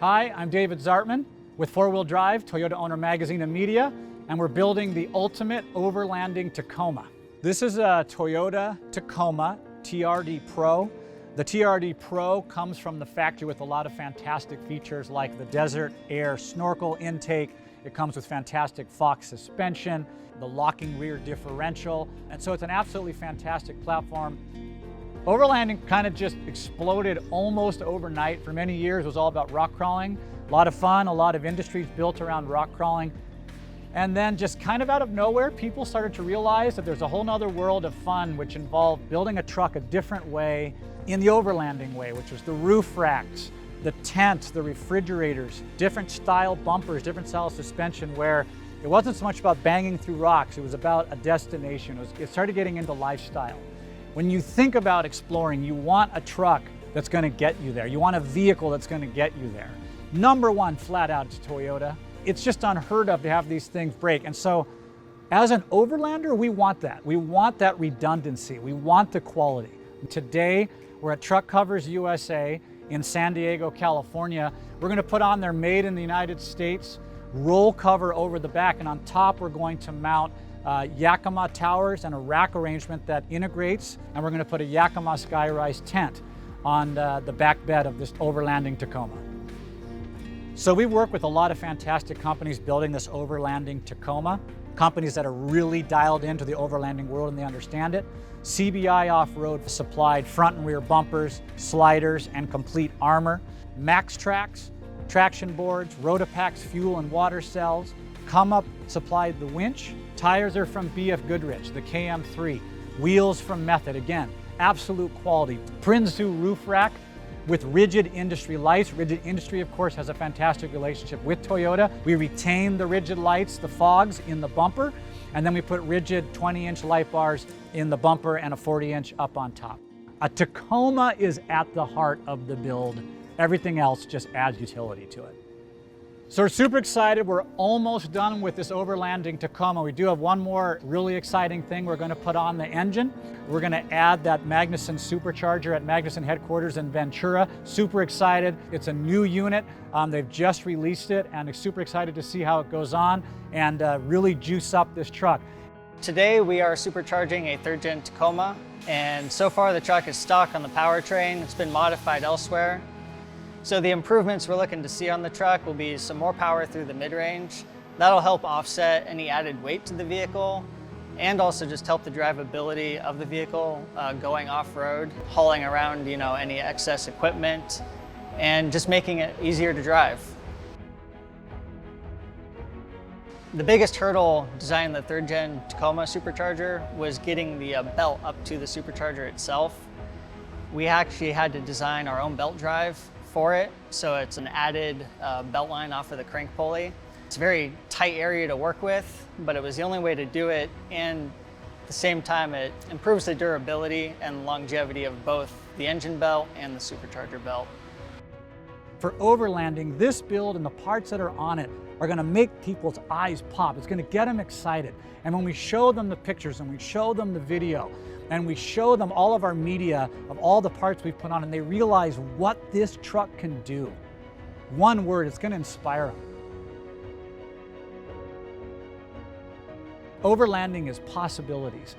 Hi, I'm David Zartman with 4-Wheel Drive, Toyota Owner Magazine and Media, and we're building the ultimate overlanding Tacoma. This is a Toyota Tacoma TRD Pro. The TRD Pro comes from the factory with a lot of fantastic features like the Desert Air snorkel intake. It comes with fantastic Fox suspension, the locking rear differential, and so it's an absolutely fantastic platform. Overlanding kind of just exploded almost overnight. For many years, it was all about rock crawling. A lot of fun, a lot of industries built around rock crawling. And then just kind of out of nowhere, people started to realize that there's a whole nother world of fun which involved building a truck a different way, in the overlanding way, which was the roof racks, the tent, the refrigerators, different style bumpers, different style suspension, where it wasn't so much about banging through rocks, it was about a destination. It started getting into lifestyle. When you think about exploring, you want a truck that's going to get you there. You want a vehicle that's going to get you there. Number one, flat out, it's Toyota. It's just unheard of to have these things break. And so as an overlander, we want that. We want that redundancy. We want the quality. Today, we're at Truck Covers USA in San Diego, California. We're going to put on their Made in the United States roll cover over the back, and on top we're going to mount Yakima towers and a rack arrangement that integrates, and we're going to put a Yakima Skyrise tent on the back bed of this overlanding Tacoma. So we work with a lot of fantastic companies building this overlanding Tacoma, companies that are really dialed into the overlanding world and they understand it. CBI Off-Road supplied front and rear bumpers, sliders, and complete armor. MaxTrax, traction boards, Rotopax fuel and water cells. Come-Up supplied the winch. Tires are from BF Goodrich, the KM3. Wheels from Method, again, absolute quality. Prinsu roof rack with Rigid Industry lights. Rigid Industry, of course, has a fantastic relationship with Toyota. We retain the Rigid lights, the fogs, in the bumper, and then we put Rigid 20-inch light bars in the bumper and a 40-inch up on top. A Tacoma is at the heart of the build. Everything else just adds utility to it. So we're super excited. We're almost done with this overlanding Tacoma. We do have one more really exciting thing we're going to put on the engine. We're going to add that Magnuson supercharger at Magnuson headquarters in Ventura. Super excited. It's a new unit. They've just released it, and I'm super excited to see how it goes on and really juice up this truck. Today we are supercharging a 3rd gen Tacoma, and so far the truck is stock on the powertrain. It's been modified elsewhere. So the improvements we're looking to see on the truck will be some more power through the mid-range. That'll help offset any added weight to the vehicle and also just help the drivability of the vehicle going off-road, hauling around any excess equipment, and just making it easier to drive. The biggest hurdle designing the 3rd gen Tacoma supercharger was getting the belt up to the supercharger itself. We actually had to design our own belt drive for it, so it's an added belt line off of the crank pulley. It's a very tight area to work with, but it was the only way to do it, and at the same time it improves the durability and longevity of both the engine belt and the supercharger belt. For overlanding, this build and the parts that are on it are going to make people's eyes pop. It's going to get them excited. And when we show them the pictures and we show them the video and we show them all of our media of all the parts we've put on, and they realize what this truck can do, one word, it's going to inspire them. Overlanding is possibilities.